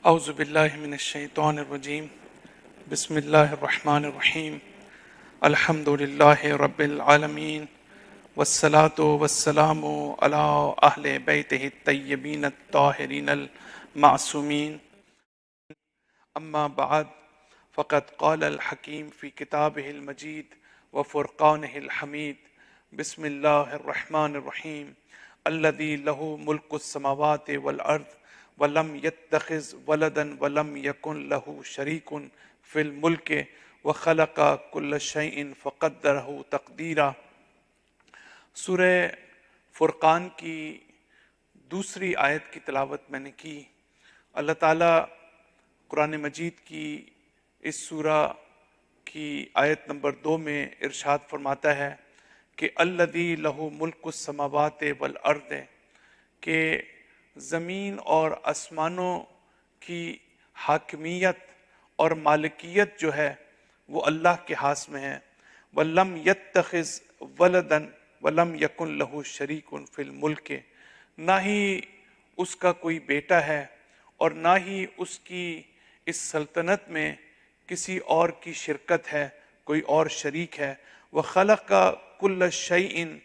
اعوذ باللہ من الشیطان الرجیم بسم اللہ الرحمن الرحیم الحمد للہ رب العالمین والصلاة والسلام علی اہل بیتہ الطیبین الطاہرین المعصومین اما بعد فقد قال الحکیم فی کتابہ المجید وفرقانہ الحمید بسم اللہ الرحمن الرحیم الذی لہ ملک السماوات والارض وَلَمْ يَتَّخِذْ وَلَدًا وَلَمْ يَكُنْ لَهُ شَرِيكٌ فِي الْمُلْكِ وَخَلَقَ كُلَّ شَيْءٍ فَقَدَّرَهُ تَقْدِيرًا۔ سورہ فرقان کی دوسری آیت کی تلاوت میں نے کی۔ اللہ تعالیٰ قرآن مجید کی اس سورہ کی آیت نمبر 2 میں ارشاد فرماتا ہے کہ الذی لہ ملک السماوات والارض، کہ زمین اور آسمانوں کی حاکمیت اور مالکیت جو ہے وہ اللہ کے ہاتھ میں ہے۔ وَلَمْ يَتَّخِذْ وَلَدًا وَلَمْ يَكُنْ لَهُ شَرِيكٌ فِي الْمُلْكِ، نہ ہی اس کا کوئی بیٹا ہے اور نہ ہی اس کی اس سلطنت میں کسی اور کی شرکت ہے، کوئی اور شریک ہے۔ وَخَلَقَ كُلَّ شَيْءٍ،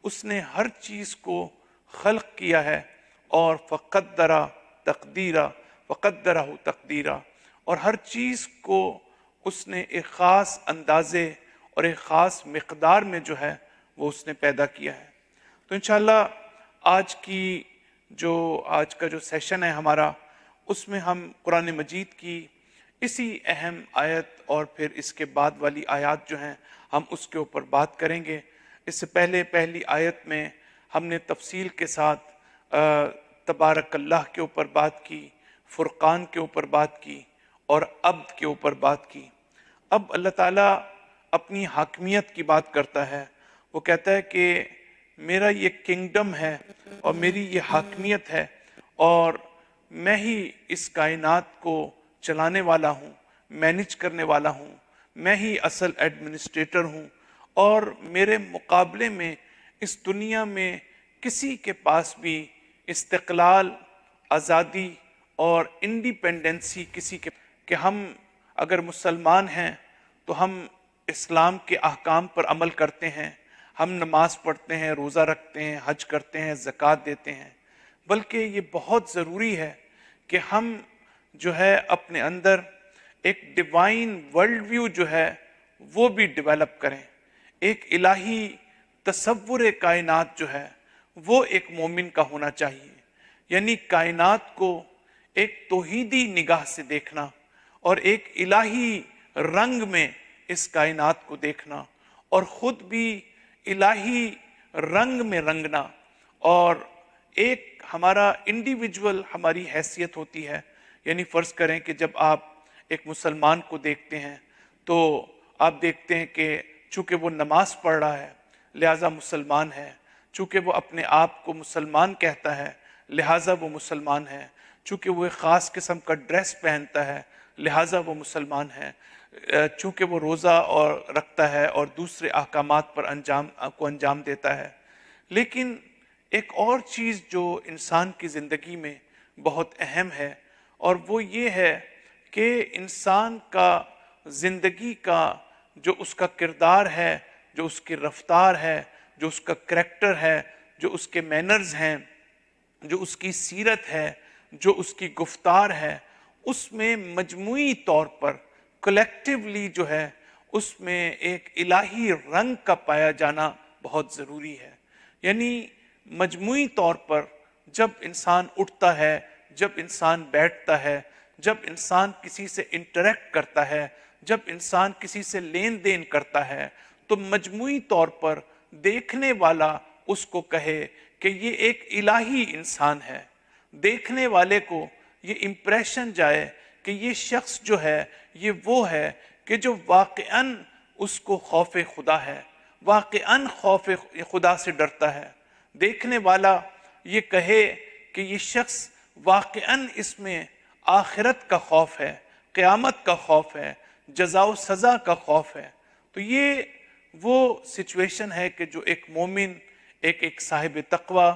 اس نے ہر چیز کو خلق کیا ہے، اور فقدرہ تقدیرہ، فقدرہ تقدیرہ، اور ہر چیز کو اس نے ایک خاص اندازے اور ایک خاص مقدار میں جو ہے وہ اس نے پیدا کیا ہے۔ تو انشاءاللہ آج کا جو سیشن ہے ہمارا، اس میں ہم قرآن مجید کی اسی اہم آیت اور پھر اس کے بعد والی آیات جو ہیں ہم اس کے اوپر بات کریں گے۔ اس سے پہلے پہلی آیت میں ہم نے تفصیل کے ساتھ تبارک اللہ کے اوپر بات کی، فرقان کے اوپر بات کی اور عبد کے اوپر بات کی۔ اب اللہ تعالیٰ اپنی حاکمیت کی بات کرتا ہے۔ وہ کہتا ہے کہ میرا یہ کنگڈم ہے اور میری یہ حاکمیت ہے، اور میں ہی اس کائنات کو چلانے والا ہوں، مینیج کرنے والا ہوں، میں ہی اصل ایڈمنسٹریٹر ہوں، اور میرے مقابلے میں اس دنیا میں کسی کے پاس بھی استقلال، آزادی اور انڈیپینڈنسی کسی کے کہ ہم اگر مسلمان ہیں تو ہم اسلام کے احکام پر عمل کرتے ہیں، ہم نماز پڑھتے ہیں، روزہ رکھتے ہیں، حج کرتے ہیں، زکوٰۃ دیتے ہیں، بلکہ یہ بہت ضروری ہے کہ ہم جو ہے اپنے اندر ایک ڈیوائن ورلڈ ویو جو ہے وہ بھی ڈیولپ کریں۔ ایک الہی تصور کائنات جو ہے وہ ایک مومن کا ہونا چاہیے، یعنی کائنات کو ایک توحیدی نگاہ سے دیکھنا اور ایک الہی رنگ میں اس کائنات کو دیکھنا، اور خود بھی الہی رنگ میں رنگنا، اور ایک ہمارا انڈیویجول ہماری حیثیت ہوتی ہے۔ یعنی فرض کریں کہ جب آپ ایک مسلمان کو دیکھتے ہیں تو آپ دیکھتے ہیں کہ چونکہ وہ نماز پڑھ رہا ہے لہٰذا مسلمان ہے، چونکہ وہ اپنے آپ کو مسلمان کہتا ہے لہٰذا وہ مسلمان ہے، چونکہ وہ ایک خاص قسم کا ڈریس پہنتا ہے لہٰذا وہ مسلمان ہے، چونکہ وہ روزہ اور رکھتا ہے اور دوسرے احکامات پر انجام دیتا ہے۔ لیکن ایک اور چیز جو انسان کی زندگی میں بہت اہم ہے، اور وہ یہ ہے کہ انسان کا زندگی کا جو اس کا کردار ہے، جو اس کی رفتار ہے، جو اس کا کریکٹر ہے، جو اس کے مینرز ہیں، جو اس کی سیرت ہے، جو اس کی گفتار ہے، اس میں مجموعی طور پر کلیکٹیولی جو ہے اس میں ایک الہی رنگ کا پایا جانا بہت ضروری ہے۔ یعنی مجموعی طور پر جب انسان اٹھتا ہے، جب انسان بیٹھتا ہے، جب انسان کسی سے انٹریکٹ کرتا ہے، جب انسان کسی سے لین دین کرتا ہے، تو مجموعی طور پر دیکھنے والا اس کو کہے کہ یہ ایک الہی انسان ہے، دیکھنے والے کو یہ امپریشن جائے کہ یہ شخص جو ہے یہ وہ ہے کہ جو واقعاً اس کو خوف خدا ہے، واقعاً خوف خدا سے ڈرتا ہے۔ دیکھنے والا یہ کہے کہ یہ شخص واقعاً اس میں آخرت کا خوف ہے، قیامت کا خوف ہے، جزا و سزا کا خوف ہے۔ تو یہ وہ سچویشن ہے کہ جو ایک مومن، ایک صاحب تقوی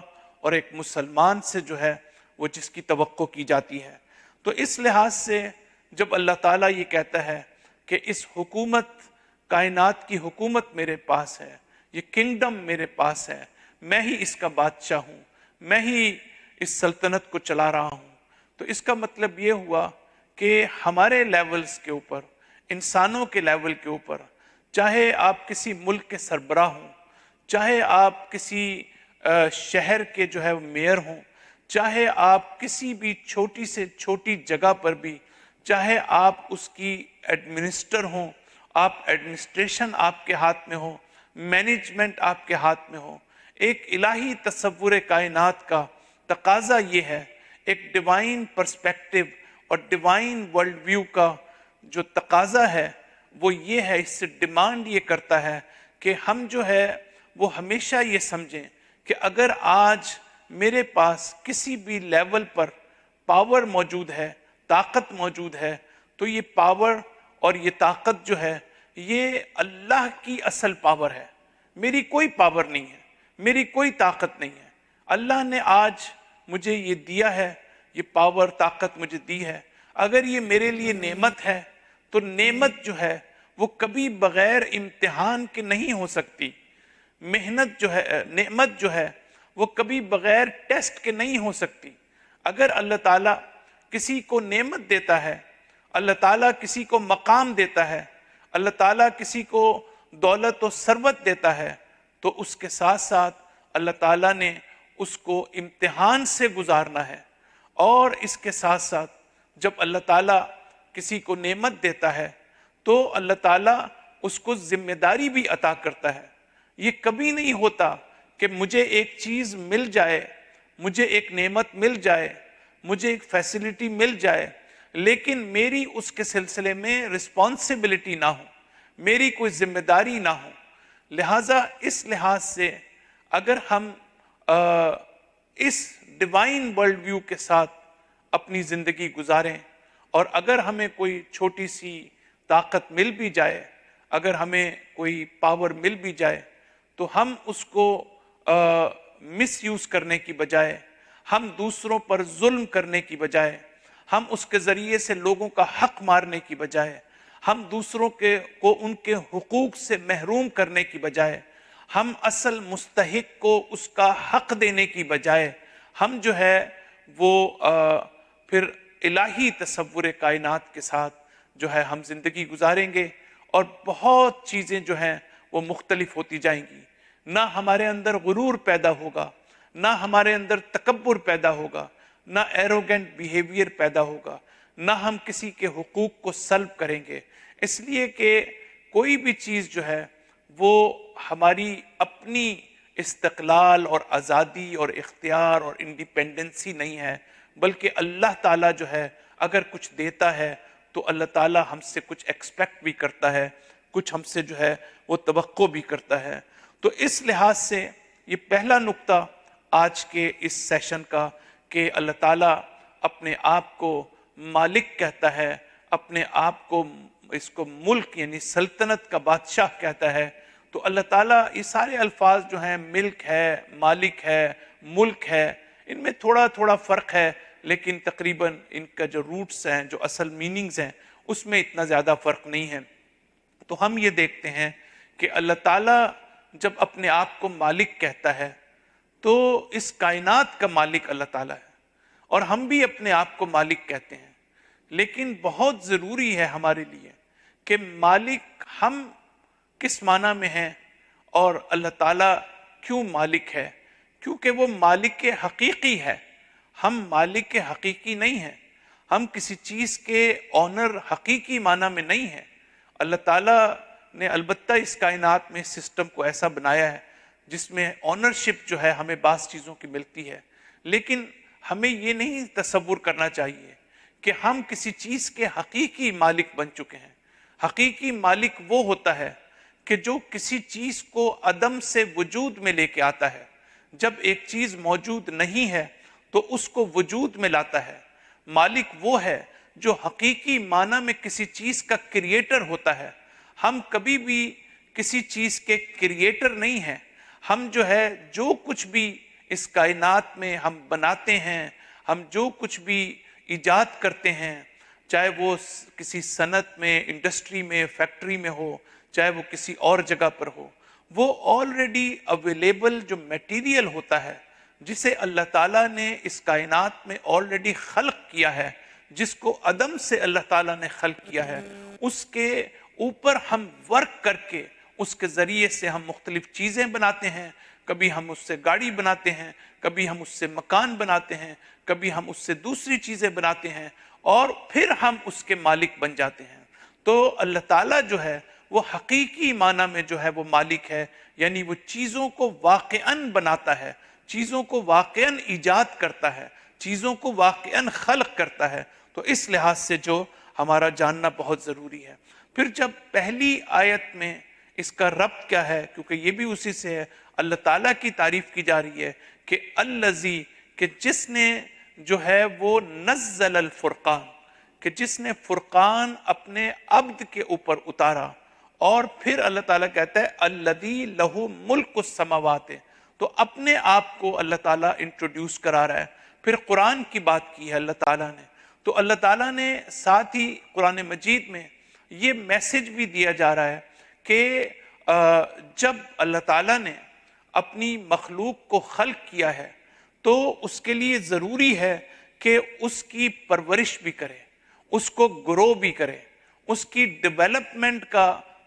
اور ایک مسلمان سے جو ہے وہ جس کی توقع کی جاتی ہے۔ تو اس لحاظ سے جب اللہ تعالیٰ یہ کہتا ہے کہ اس حکومت، کائنات کی حکومت میرے پاس ہے، یہ کنگڈم میرے پاس ہے، میں ہی اس کا بادشاہ ہوں، میں ہی اس سلطنت کو چلا رہا ہوں، تو اس کا مطلب یہ ہوا کہ ہمارے لیولز کے اوپر، انسانوں کے لیول کے اوپر، چاہے آپ کسی ملک کے سربراہ ہوں، چاہے آپ کسی شہر کے جو ہے میئر ہوں، چاہے آپ کسی بھی چھوٹی سے چھوٹی جگہ پر بھی، چاہے آپ اس کی ایڈمنسٹر ہوں، آپ ایڈمنسٹریشن آپ کے ہاتھ میں ہو، مینجمنٹ آپ کے ہاتھ میں ہو، ایک الہی تصور کائنات کا تقاضا یہ ہے، ایک ڈیوائن پرسپیکٹو اور ڈیوائن ورلڈ ویو کا جو تقاضا ہے وہ یہ ہے، اس سے ڈیمانڈ یہ کرتا ہے کہ ہم جو ہے وہ ہمیشہ یہ سمجھیں کہ اگر آج میرے پاس کسی بھی لیول پر پاور موجود ہے، طاقت موجود ہے، تو یہ پاور اور یہ طاقت جو ہے یہ اللہ کی اصل پاور ہے، میری کوئی پاور نہیں ہے، میری کوئی طاقت نہیں ہے۔ اللہ نے آج مجھے یہ دیا ہے، یہ پاور طاقت مجھے دی ہے، اگر یہ میرے لیے نعمت ہے تو نعمت جو ہے وہ کبھی بغیر امتحان کے نہیں ہو سکتی، محنت جو ہے، نعمت جو ہے وہ کبھی بغیر ٹیسٹ کے نہیں ہو سکتی۔ اگر اللہ تعالیٰ کسی کو نعمت دیتا ہے، اللہ تعالیٰ کسی کو مقام دیتا ہے، اللہ تعالیٰ کسی کو دولت و ثروت دیتا ہے، تو اس کے ساتھ ساتھ اللہ تعالیٰ نے اس کو امتحان سے گزارنا ہے، اور اس کے ساتھ ساتھ جب اللہ تعالیٰ کسی کو نعمت دیتا ہے تو اللہ تعالیٰ اس کو ذمہ داری بھی عطا کرتا ہے۔ یہ کبھی نہیں ہوتا کہ مجھے ایک چیز مل جائے، مجھے ایک نعمت مل جائے، مجھے ایک فیسلٹی مل جائے، لیکن میری اس کے سلسلے میں رسپانسبلٹی نہ ہو، میری کوئی ذمہ داری نہ ہو۔ لہٰذا اس لحاظ سے اگر ہم اس ڈیوائن ورلڈ ویو کے ساتھ اپنی زندگی گزاریں، اور اگر ہمیں کوئی چھوٹی سی طاقت مل بھی جائے، اگر ہمیں کوئی پاور مل بھی جائے، تو ہم اس کو مس یوز کرنے کی بجائے، ہم دوسروں پر ظلم کرنے کی بجائے، ہم اس کے ذریعے سے لوگوں کا حق مارنے کی بجائے، ہم دوسروں کو ان کے حقوق سے محروم کرنے کی بجائے، ہم اصل مستحق کو اس کا حق دینے کی بجائے، ہم جو ہے وہ پھر الہی تصور کائنات کے ساتھ جو ہے ہم زندگی گزاریں گے، اور بہت چیزیں جو ہیں وہ مختلف ہوتی جائیں گی۔ نہ ہمارے اندر غرور پیدا ہوگا، نہ ہمارے اندر تکبر پیدا ہوگا، نہ ایروگنٹ بیہیویئر پیدا ہوگا، نہ ہم کسی کے حقوق کو سلب کریں گے، اس لیے کہ کوئی بھی چیز جو ہے وہ ہماری اپنی استقلال اور آزادی اور اختیار اور انڈیپینڈنسی نہیں ہے، بلکہ اللہ تعالیٰ جو ہے اگر کچھ دیتا ہے تو اللہ تعالیٰ ہم سے کچھ ایکسپیکٹ بھی کرتا ہے، کچھ ہم سے جو ہے وہ توقع بھی کرتا ہے۔ تو اس لحاظ سے یہ پہلا نقطہ آج کے اس سیشن کا، کہ اللہ تعالیٰ اپنے آپ کو مالک کہتا ہے، اپنے آپ کو اس کو ملک یعنی سلطنت کا بادشاہ کہتا ہے۔ تو اللہ تعالیٰ یہ سارے الفاظ جو ہیں، ملک ہے، مالک ہے، ملک ہے، ان میں تھوڑا تھوڑا فرق ہے، لیکن تقریباً ان کا جو روٹس ہیں، جو اصل میننگز ہیں، اس میں اتنا زیادہ فرق نہیں ہے۔ تو ہم یہ دیکھتے ہیں کہ اللہ تعالیٰ جب اپنے آپ کو مالک کہتا ہے تو اس کائنات کا مالک اللہ تعالیٰ ہے، اور ہم بھی اپنے آپ کو مالک کہتے ہیں، لیکن بہت ضروری ہے ہمارے لیے کہ مالک ہم کس معنی میں ہیں اور اللہ تعالیٰ کیوں مالک ہے، کیونکہ وہ مالک حقیقی ہے، ہم مالک حقیقی نہیں ہیں، ہم کسی چیز کے آنر حقیقی معنی میں نہیں ہیں۔ اللہ تعالیٰ نے البتہ اس کائنات میں سسٹم کو ایسا بنایا ہے جس میں آنرشپ جو ہے ہمیں بعض چیزوں کی ملتی ہے، لیکن ہمیں یہ نہیں تصور کرنا چاہیے کہ ہم کسی چیز کے حقیقی مالک بن چکے ہیں۔ حقیقی مالک وہ ہوتا ہے کہ جو کسی چیز کو عدم سے وجود میں لے کے آتا ہے، جب ایک چیز موجود نہیں ہے تو اس کو وجود میں لاتا ہے۔ مالک وہ ہے جو حقیقی معنی میں کسی چیز کا کریٹر ہوتا ہے۔ ہم کبھی بھی کسی چیز کے کریٹر نہیں ہیں، ہم جو ہے جو کچھ بھی اس کائنات میں ہم بناتے ہیں، ہم جو کچھ بھی ایجاد کرتے ہیں، چاہے وہ کسی صنعت میں، انڈسٹری میں، فیکٹری میں ہو، چاہے وہ کسی اور جگہ پر ہو، وہ آلریڈی اویلیبل جو میٹیریل ہوتا ہے جسے اللہ تعالیٰ نے اس کائنات میں آلریڈی خلق کیا ہے، جس کو عدم سے اللہ تعالیٰ نے خلق کیا ہے، اس کے اوپر ہم ورک کر کے اس کے ذریعے سے ہم مختلف چیزیں بناتے ہیں. کبھی ہم اس سے گاڑی بناتے ہیں، کبھی ہم اس سے مکان بناتے ہیں، کبھی ہم اس سے دوسری چیزیں بناتے ہیں، اور پھر ہم اس کے مالک بن جاتے ہیں. تو اللہ تعالیٰ جو ہے وہ حقیقی معنی میں جو ہے وہ مالک ہے، یعنی وہ چیزوں کو واقعاً بناتا ہے، چیزوں کو واقعاً ایجاد کرتا ہے، چیزوں کو واقعاً خلق کرتا ہے. تو اس لحاظ سے جو ہمارا جاننا بہت ضروری ہے. پھر جب پہلی آیت میں اس کا ربط کیا ہے، کیونکہ یہ بھی اسی سے ہے، اللہ تعالیٰ کی تعریف کی جا رہی ہے کہ الذی، کہ جس نے جو ہے وہ نزل الفرقان، کہ جس نے فرقان اپنے عبد کے اوپر اتارا. اور پھر اللہ تعالیٰ کہتا ہے الذی لہ ملک السماوات، تو اپنے آپ کو اللہ تعالیٰ انٹروڈیوس کرا رہا ہے. پھر قرآن کی بات کی ہے اللہ تعالیٰ نے، تو اللہ تعالیٰ نے ساتھ ہی قرآن مجید میں یہ میسج بھی دیا جا رہا ہے کہ جب اللہ تعالیٰ نے اپنی مخلوق کو خلق کیا ہے تو اس کے لیے ضروری ہے کہ اس کی پرورش بھی کرے، اس کو گرو بھی کرے، اس کی ڈیولپمنٹ کا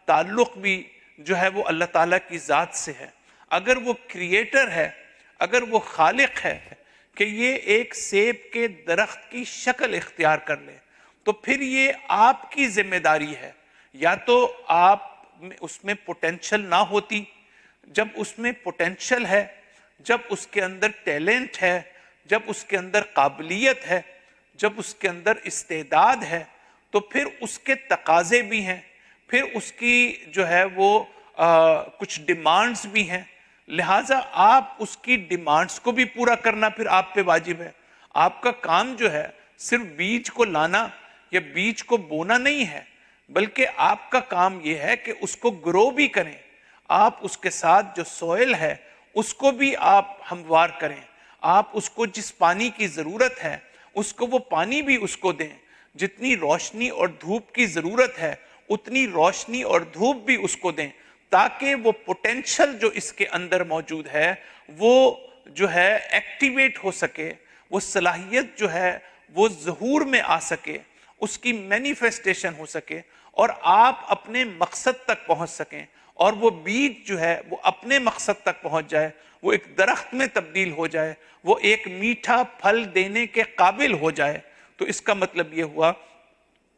تعلق بھی جو ہے وہ اللہ تعالیٰ کی ذات سے ہے. اگر وہ کریٹر ہے، اگر وہ خالق ہے کہ یہ ایک سیب کے درخت کی شکل اختیار کر لے، تو پھر یہ آپ کی ذمہ داری ہے. یا تو آپ اس میں پوٹینشل نہ ہوتی، جب اس میں پوٹینشل ہے، جب اس کے اندر ٹیلنٹ ہے، جب اس کے اندر قابلیت ہے، جب اس کے اندر استعداد ہے، تو پھر اس کے تقاضے بھی ہیں، پھر اس کی جو ہے وہ کچھ ڈیمانڈز بھی ہیں. لہٰذا آپ اس کی ڈیمانڈز کو بھی پورا کرنا پھر آپ پہ واجب ہے. آپ کا کام جو ہے صرف بیج کو لانا یا بیج کو بونا نہیں ہے، بلکہ آپ کا کام یہ ہے کہ اس کو گرو بھی کریں. آپ اس کے ساتھ جو سوئل ہے اس کو بھی آپ ہموار کریں، آپ اس کو جس پانی کی ضرورت ہے اس کو وہ پانی بھی اس کو دیں، جتنی روشنی اور دھوپ کی ضرورت ہے اتنی روشنی اور دھوپ بھی اس کو دیں، تاکہ وہ پوٹینشل جو اس کے اندر موجود ہے وہ جو ہے ایکٹیویٹ ہو سکے، وہ صلاحیت جو ہے وہ ظہور میں آ سکے، اس کی مینیفیسٹیشن ہو سکے، اور آپ اپنے مقصد تک پہنچ سکیں، اور وہ بیج جو ہے وہ اپنے مقصد تک پہنچ جائے، وہ ایک درخت میں تبدیل ہو جائے، وہ ایک میٹھا پھل دینے کے قابل ہو جائے. تو اس کا مطلب یہ ہوا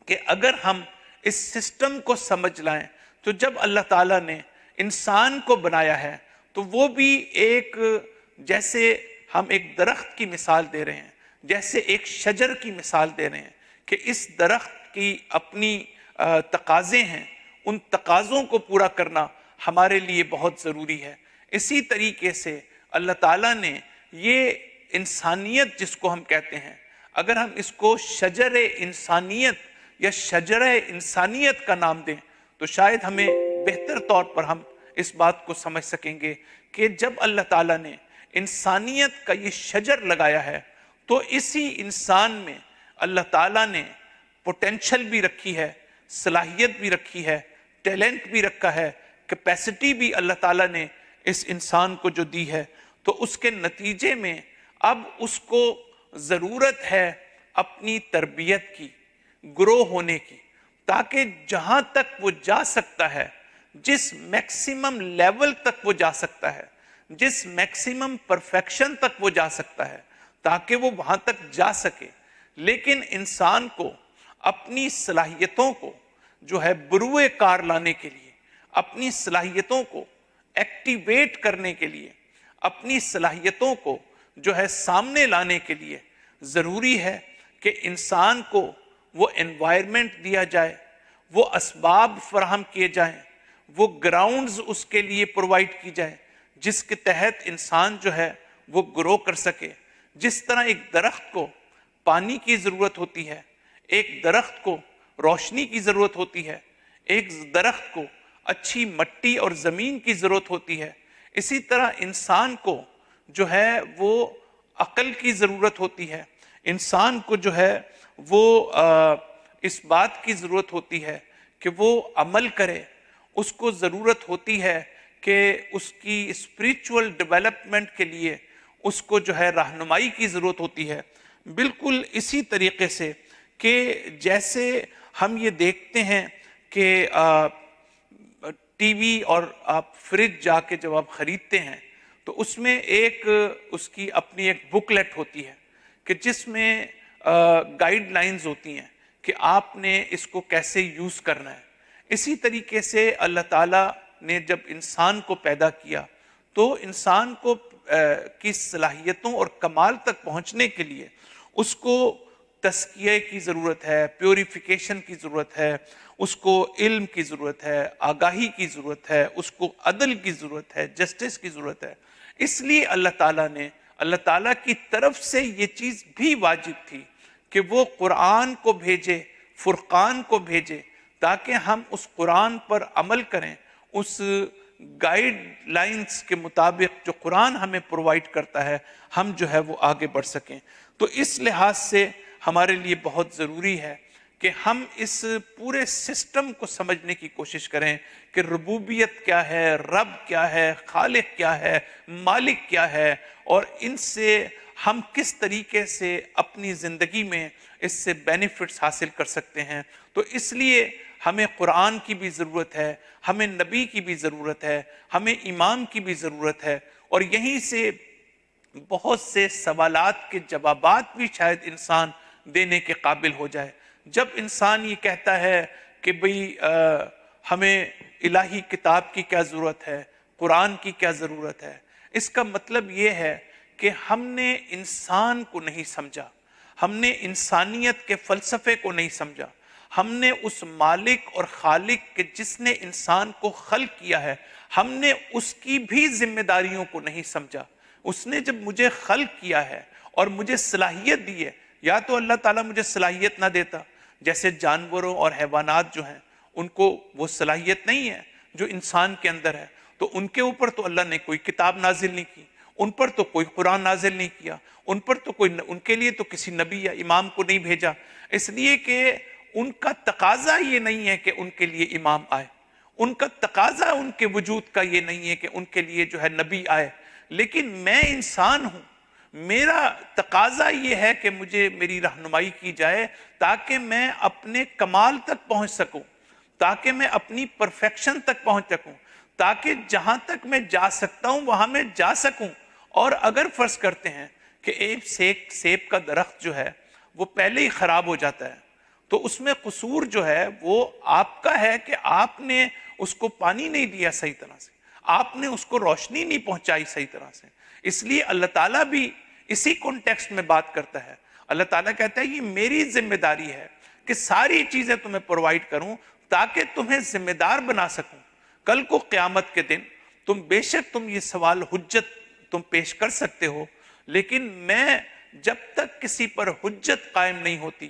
کہ اگر ہم اس سسٹم کو سمجھ لائیں تو جب اللہ تعالیٰ نے انسان کو بنایا ہے تو وہ بھی ایک، جیسے ہم ایک درخت کی مثال دے رہے ہیں، جیسے ایک شجر کی مثال دے رہے ہیں کہ اس درخت کی اپنی تقاضے ہیں، ان تقاضوں کو پورا کرنا ہمارے لیے بہت ضروری ہے. اسی طریقے سے اللہ تعالیٰ نے یہ انسانیت جس کو ہم کہتے ہیں، اگر ہم اس کو شجر انسانیت یا شجر انسانیت کا نام دیں تو شاید ہمیں بہتر طور پر ہم اس بات کو سمجھ سکیں گے کہ جب اللہ تعالیٰ نے انسانیت کا یہ شجر لگایا ہے تو اسی انسان میں اللہ تعالیٰ نے پوٹینشل بھی رکھی ہے، صلاحیت بھی رکھی ہے، ٹیلنٹ بھی رکھا ہے، کیپیسٹی بھی اللہ تعالیٰ نے اس انسان کو جو دی ہے. تو اس کے نتیجے میں اب اس کو ضرورت ہے اپنی تربیت کی، گرو ہونے کی، تاکہ جہاں تک وہ جا سکتا ہے، جس میکسیمم لیول تک وہ جا سکتا ہے، جس میکسیمم پرفیکشن تک وہ جا سکتا ہے، تاکہ وہ وہاں تک جا سکے. لیکن انسان کو اپنی صلاحیتوں کو جو ہے بروئے کار لانے کے لیے، اپنی صلاحیتوں کو ایکٹیویٹ کرنے کے لیے، اپنی صلاحیتوں کو جو ہے سامنے لانے کے لیے ضروری ہے کہ انسان کو وہ انوائرمنٹ دیا جائے، وہ اسباب فراہم کیے جائیں، وہ گراؤنڈز اس کے لیے پرووائڈ کی جائے جس کے تحت انسان جو ہے وہ گرو کر سکے. جس طرح ایک درخت کو پانی کی ضرورت ہوتی ہے، ایک درخت کو روشنی کی ضرورت ہوتی ہے، ایک درخت کو اچھی مٹی اور زمین کی ضرورت ہوتی ہے، اسی طرح انسان کو جو ہے وہ عقل کی ضرورت ہوتی ہے، انسان کو جو ہے وہ اس بات کی ضرورت ہوتی ہے کہ وہ عمل کرے، اس کو ضرورت ہوتی ہے کہ اس کی اسپریچول ڈیولپمنٹ کے لیے اس کو جو ہے رہنمائی کی ضرورت ہوتی ہے۔ بالکل اسی طریقے سے کہ جیسے ہم یہ دیکھتے ہیں کہ ٹی وی اور آپ فریج جا کے جب آپ خریدتے ہیں تو اس میں ایک اس کی اپنی ایک بکلیٹ ہوتی ہے کہ جس میں گائیڈ لائنز ہوتی ہیں کہ آپ نے اس کو کیسے یوز کرنا ہے۔ اسی طریقے سے اللہ تعالیٰ نے جب انسان کو پیدا کیا تو انسان کو کی صلاحیتوں اور کمال تک پہنچنے کے لیے اس کو تزکیے کی ضرورت ہے، پیوریفیکیشن کی ضرورت ہے، اس کو علم کی ضرورت ہے، آگاہی کی ضرورت ہے، اس کو عدل کی ضرورت ہے، جسٹس کی ضرورت ہے۔ اس لیے اللہ تعالیٰ کی طرف سے یہ چیز بھی واجب تھی کہ وہ قرآن کو بھیجے، فرقان کو بھیجے، تاکہ ہم اس قرآن پر عمل کریں، اس گائیڈ لائنز کے مطابق جو قرآن ہمیں پرووائڈ کرتا ہے ہم جو ہے وہ آگے بڑھ سکیں۔ تو اس لحاظ سے ہمارے لیے بہت ضروری ہے کہ ہم اس پورے سسٹم کو سمجھنے کی کوشش کریں کہ ربوبیت کیا ہے، رب کیا ہے، خالق کیا ہے، مالک کیا ہے، اور ان سے ہم کس طریقے سے اپنی زندگی میں اس سے بینیفٹس حاصل کر سکتے ہیں۔ تو اس لیے ہمیں قرآن کی بھی ضرورت ہے، ہمیں نبی کی بھی ضرورت ہے، ہمیں امام کی بھی ضرورت ہے، اور یہیں سے بہت سے سوالات کے جوابات بھی شاید انسان دینے کے قابل ہو جائے۔ جب انسان یہ کہتا ہے کہ بھئی ہمیں الہی کتاب کی کیا ضرورت ہے، قرآن کی کیا ضرورت ہے، اس کا مطلب یہ ہے کہ ہم نے انسان کو نہیں سمجھا، ہم نے انسانیت کے فلسفے کو نہیں سمجھا، ہم نے اس مالک اور خالق کے جس نے انسان کو خلق کیا ہے، ہم نے اس کی بھی ذمہ داریوں کو نہیں سمجھا۔ اس نے جب مجھے خلق کیا ہے اور مجھے صلاحیت دی ہے، یا تو اللہ تعالیٰ مجھے صلاحیت نہ دیتا، جیسے جانوروں اور حیوانات جو ہیں ان کو وہ صلاحیت نہیں ہے جو انسان کے اندر ہے، تو ان کے اوپر تو اللہ نے کوئی کتاب نازل نہیں کی، ان پر تو کوئی قرآن نازل نہیں کیا، ان پر تو ان کے لیے تو کسی نبی یا امام کو نہیں بھیجا، اس لیے کہ ان کا تقاضا یہ نہیں ہے کہ ان کے لیے امام آئے، ان کا تقاضا ان کے وجود کا یہ نہیں ہے کہ ان کے لیے جو ہے نبی آئے، لیکن میں انسان ہوں، میرا تقاضا یہ ہے کہ مجھے میری رہنمائی کی جائے تاکہ میں اپنے کمال تک پہنچ سکوں، تاکہ میں اپنی پرفیکشن تک پہنچ سکوں، تاکہ جہاں تک میں جا سکتا ہوں وہاں میں جا سکوں۔ اور اگر فرض کرتے ہیں کہ ایک سیب کا درخت جو ہے وہ پہلے ہی خراب ہو جاتا ہے، تو اس میں قصور جو ہے وہ آپ کا ہے کہ آپ نے اس کو پانی نہیں دیا صحیح طرح سے، آپ نے اس کو روشنی نہیں پہنچائی صحیح طرح سے۔ اس لیے اللہ تعالیٰ بھی اسی کانٹیکسٹ میں بات کرتا ہے۔ اللہ تعالیٰ کہتا ہے یہ میری ذمہ داری ہے کہ ساری چیزیں تمہیں پرووائڈ کروں تاکہ تمہیں ذمہ دار بنا سکوں۔ کل کو قیامت کے دن بے شک تم یہ سوال حجت تم پیش کر سکتے ہو، لیکن میں جب تک کسی پر حجت قائم نہیں ہوتی،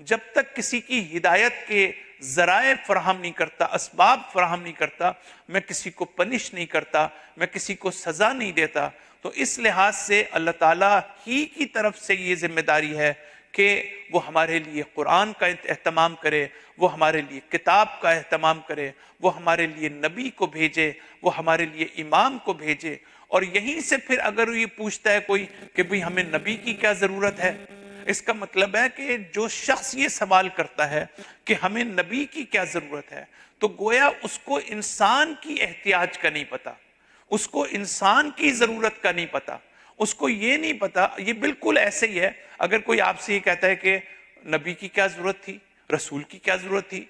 جب تک کسی کی ہدایت کے ذرائع فراہم نہیں کرتا، اسباب فراہم نہیں کرتا، میں کسی کو پنش نہیں کرتا، میں کسی کو سزا نہیں دیتا۔ تو اس لحاظ سے اللہ تعالیٰ ہی کی طرف سے یہ ذمہ داری ہے کہ وہ ہمارے لیے قرآن کا اہتمام کرے، وہ ہمارے لیے کتاب کا اہتمام کرے، وہ ہمارے لیے نبی کو بھیجے، وہ ہمارے لیے امام کو بھیجے۔ اور یہیں سے پھر اگر یہ پوچھتا ہے کوئی کہ بھئی ہمیں نبی کی کیا ضرورت ہے، اس کا مطلب ہے کہ جو شخص یہ سوال کرتا ہے کہ ہمیں نبی کی کیا ضرورت ہے، تو گویا اس کو انسان کی احتیاج کا نہیں پتا، اس کو انسان کی ضرورت کا نہیں پتا، اس کو یہ نہیں پتا۔ یہ بالکل ایسے ہی ہے اگر کوئی آپ سے یہ کہتا ہے کہ نبی کی کیا ضرورت تھی، رسول کی کیا ضرورت تھی،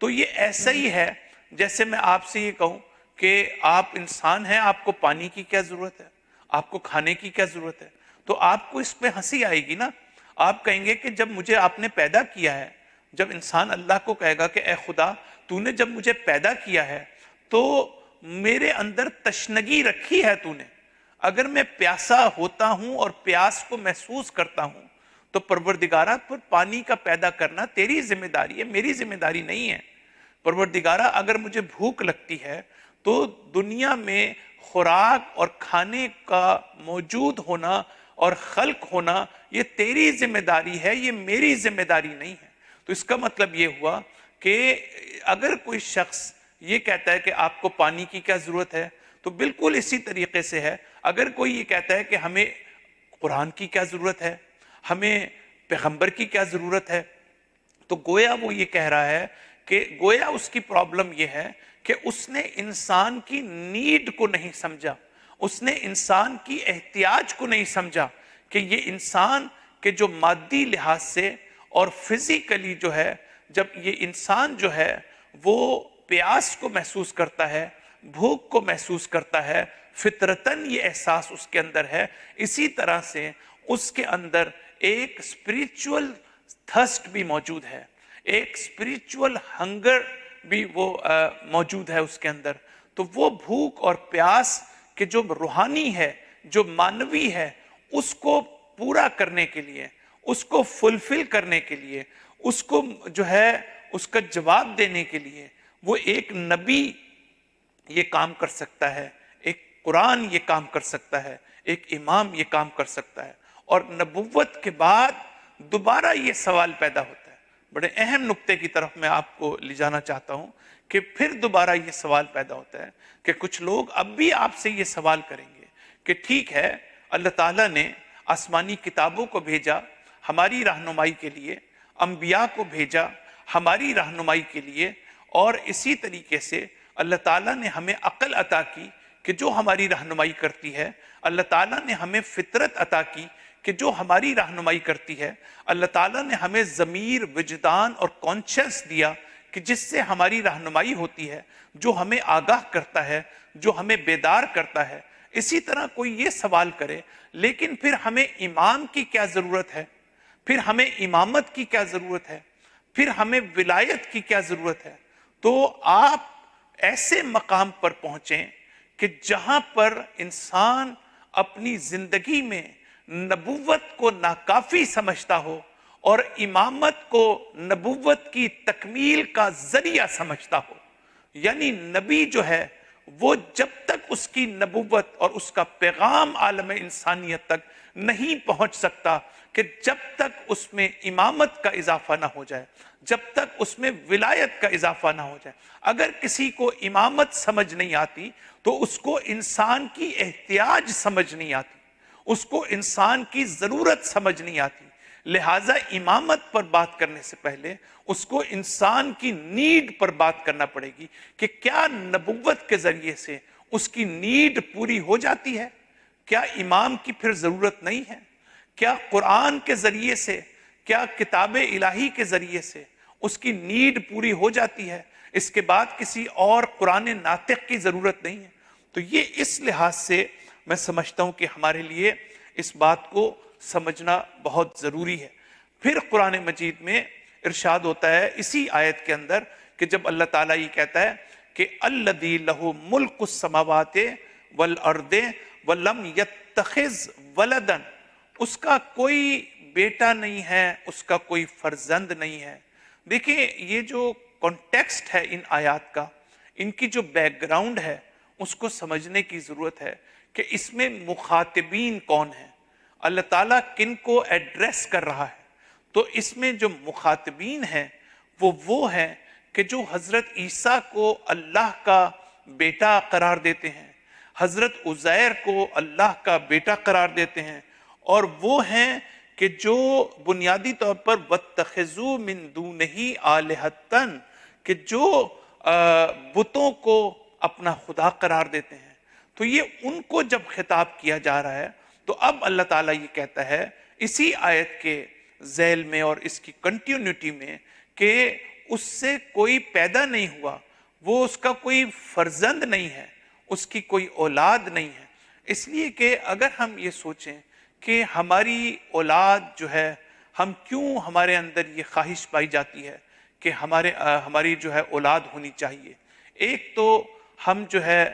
تو یہ ایسا ہی ہے جیسے میں آپ سے یہ کہوں کہ آپ انسان ہیں، آپ کو پانی کی کیا ضرورت ہے، آپ کو کھانے کی کیا ضرورت ہے، تو آپ کو اس پہ ہنسی آئے گی نا۔ آپ کہیں گے کہ جب مجھے آپ نے پیدا کیا ہے، جب انسان اللہ کو کہے گا کہ اے خدا تو نے جب مجھے پیدا کیا ہے تو میرے اندر تشنگی رکھی ہے تو نے، اگر میں پیاسا ہوتا ہوں اور پیاس کو محسوس کرتا ہوں تو پروردگارہ پر پانی کا پیدا کرنا تیری ذمہ داری ہے، میری ذمہ داری نہیں ہے۔ پروردگارہ اگر مجھے بھوک لگتی ہے تو دنیا میں خوراک اور کھانے کا موجود ہونا اور خلق ہونا یہ تیری ذمہ داری ہے، یہ میری ذمہ داری نہیں ہے۔ تو اس کا مطلب یہ ہوا کہ اگر کوئی شخص یہ کہتا ہے کہ آپ کو پانی کی کیا ضرورت ہے، تو بالکل اسی طریقے سے ہے اگر کوئی یہ کہتا ہے کہ ہمیں قرآن کی کیا ضرورت ہے، ہمیں پیغمبر کی کیا ضرورت ہے، تو گویا وہ یہ کہہ رہا ہے کہ گویا اس کی پرابلم یہ ہے کہ اس نے انسان کی نیڈ کو نہیں سمجھا، اس نے انسان کی احتیاج کو نہیں سمجھا کہ یہ انسان کے جو مادی لحاظ سے اور فزیکلی جو ہے، جب یہ انسان جو ہے وہ پیاس کو محسوس کرتا ہے، بھوک کو محسوس کرتا ہے، فطرتاً یہ احساس اس کے اندر ہے، اسی طرح سے اس کے اندر ایک اسپریچول تھرسٹ بھی موجود ہے، ایک اسپریچول ہنگر بھی وہ موجود ہے اس کے اندر۔ تو وہ بھوک اور پیاس کہ جو روحانی ہے، جو مانوی ہے، اس کو پورا کرنے کے لیے، اس کو فلفل کرنے کے لیے، اس کو جو ہے اس کا جواب دینے کے لیے وہ ایک نبی یہ کام کر سکتا ہے، ایک قرآن یہ کام کر سکتا ہے، ایک امام یہ کام کر سکتا ہے۔ اور نبوت کے بعد دوبارہ یہ سوال پیدا ہوتا ہے، بڑے اہم نقطے کی طرف میں آپ کو لے جانا چاہتا ہوں کہ پھر دوبارہ یہ سوال پیدا ہوتا ہے کہ کچھ لوگ اب بھی آپ سے یہ سوال کریں گے کہ ٹھیک ہے، اللہ تعالیٰ نے آسمانی کتابوں کو بھیجا ہماری رہنمائی کے لیے، انبیاء کو بھیجا ہماری رہنمائی کے لیے، اور اسی طریقے سے اللہ تعالیٰ نے ہمیں عقل عطا کی کہ جو ہماری رہنمائی کرتی ہے، اللہ تعالیٰ نے ہمیں فطرت عطا کی کہ جو ہماری رہنمائی کرتی ہے، اللہ تعالیٰ نے ہمیں ضمیر، وجدان اور کانشنس دیا کہ جس سے ہماری رہنمائی ہوتی ہے، جو ہمیں آگاہ کرتا ہے، جو ہمیں بیدار کرتا ہے۔ اسی طرح کوئی یہ سوال کرے لیکن پھر ہمیں امام کی کیا ضرورت ہے، پھر ہمیں امامت کی کیا ضرورت ہے، پھر ہمیں ولایت کی کیا ضرورت ہے، تو آپ ایسے مقام پر پہنچیں کہ جہاں پر انسان اپنی زندگی میں نبوت کو ناکافی سمجھتا ہو اور امامت کو نبوت کی تکمیل کا ذریعہ سمجھتا ہو۔ یعنی نبی جو ہے وہ جب تک اس کی نبوت اور اس کا پیغام عالم انسانیت تک نہیں پہنچ سکتا کہ جب تک اس میں امامت کا اضافہ نہ ہو جائے، جب تک اس میں ولایت کا اضافہ نہ ہو جائے۔ اگر کسی کو امامت سمجھ نہیں آتی تو اس کو انسان کی احتیاج سمجھ نہیں آتی، اس کو انسان کی ضرورت سمجھ نہیں آتی۔ لہٰذا امامت پر بات کرنے سے پہلے اس کو انسان کی نیڈ پر بات کرنا پڑے گی کہ کیا نبوت کے ذریعے سے اس کی نیڈ پوری ہو جاتی ہے؟ کیا امام کی پھر ضرورت نہیں ہے؟ کیا قرآن کے ذریعے سے، کیا کتاب الہی کے ذریعے سے اس کی نیڈ پوری ہو جاتی ہے؟ اس کے بعد کسی اور قرآن ناطق کی ضرورت نہیں ہے۔ تو یہ اس لحاظ سے میں سمجھتا ہوں کہ ہمارے لیے اس بات کو سمجھنا بہت ضروری ہے۔ پھر قرآن مجید میں ارشاد ہوتا ہے اسی آیت کے اندر کہ جب اللہ تعالیٰ یہ کہتا ہے کہ الذی لہ ملک السماوات والارض ولم یتخذ ولدا، اس کا کوئی بیٹا نہیں ہے، اس کا کوئی فرزند نہیں ہے۔ دیکھیں یہ جو کانٹیکسٹ ہے ان آیات کا، ان کی جو بیک گراؤنڈ ہے اس کو سمجھنے کی ضرورت ہے کہ اس میں مخاطبین کون ہیں، اللہ تعالیٰ کن کو ایڈریس کر رہا ہے۔ تو اس میں جو مخاطبین ہیں وہ ہیں کہ جو حضرت عیسیٰ کو اللہ کا بیٹا قرار دیتے ہیں، حضرت عزیر کو اللہ کا بیٹا قرار دیتے ہیں، اور وہ ہیں کہ جو بنیادی طور پر وَاتَّخِذُوا مِن دُونِهِ آلِهَةً کہ جو بتوں کو اپنا خدا قرار دیتے ہیں۔ تو یہ ان کو جب خطاب کیا جا رہا ہے تو اب اللہ تعالیٰ یہ کہتا ہے اسی آیت کے ذیل میں اور اس کی کنٹینیوٹی میں کہ اس سے کوئی پیدا نہیں ہوا، وہ اس کا کوئی فرزند نہیں ہے، اس کی کوئی اولاد نہیں ہے۔ اس لیے کہ اگر ہم یہ سوچیں کہ ہماری اولاد جو ہے، ہم کیوں ہمارے اندر یہ خواہش پائی جاتی ہے کہ ہماری جو ہے اولاد ہونی چاہیے۔ ایک تو ہم جو ہے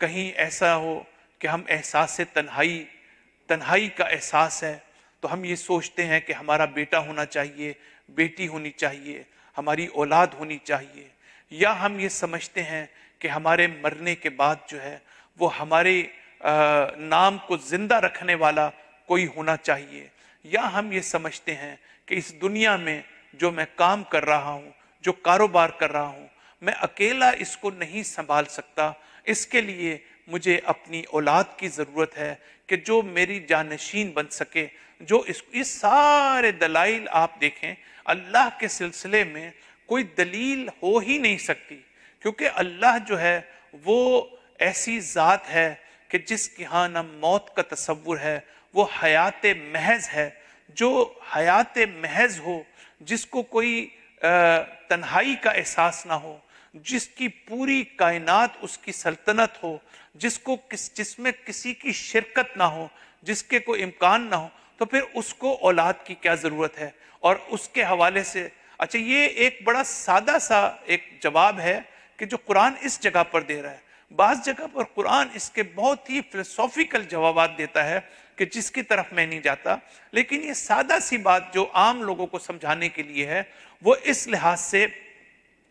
کہیں ایسا ہو کہ ہم احساس تنہائی کا احساس ہے تو ہم یہ سوچتے ہیں کہ ہمارا بیٹا ہونا چاہیے، بیٹی ہونی چاہیے، ہماری اولاد ہونی چاہیے، یا ہم یہ سمجھتے ہیں کہ ہمارے مرنے کے بعد جو ہے وہ ہمارے نام کو زندہ رکھنے والا کوئی ہونا چاہیے، یا ہم یہ سمجھتے ہیں کہ اس دنیا میں جو میں کام کر رہا ہوں، جو کاروبار کر رہا ہوں، میں اکیلا اس کو نہیں سنبھال سکتا، اس کے لیے مجھے اپنی اولاد کی ضرورت ہے کہ جو میری جانشین بن سکے، جو اس سارے دلائل آپ دیکھیں، اللہ کے سلسلے میں کوئی دلیل ہو ہی نہیں سکتی، کیونکہ اللہ جو ہے وہ ایسی ذات ہے کہ جس کے ہاں نہ موت کا تصور ہے، وہ حیات محض ہے۔ جو حیات محض ہو، جس کو کوئی تنہائی کا احساس نہ ہو، جس کی پوری کائنات اس کی سلطنت ہو، جس میں کسی کی شرکت نہ ہو، جس کے کوئی امکان نہ ہو، تو پھر اس کو اولاد کی کیا ضرورت ہے؟ اور اس کے حوالے سے اچھا، یہ ایک بڑا سادہ سا ایک جواب ہے کہ جو قرآن اس جگہ پر دے رہا ہے۔ بعض جگہ پر قرآن اس کے بہت ہی فلسافیکل جوابات دیتا ہے کہ جس کی طرف میں نہیں جاتا، لیکن یہ سادہ سی بات جو عام لوگوں کو سمجھانے کے لیے ہے، وہ اس لحاظ سے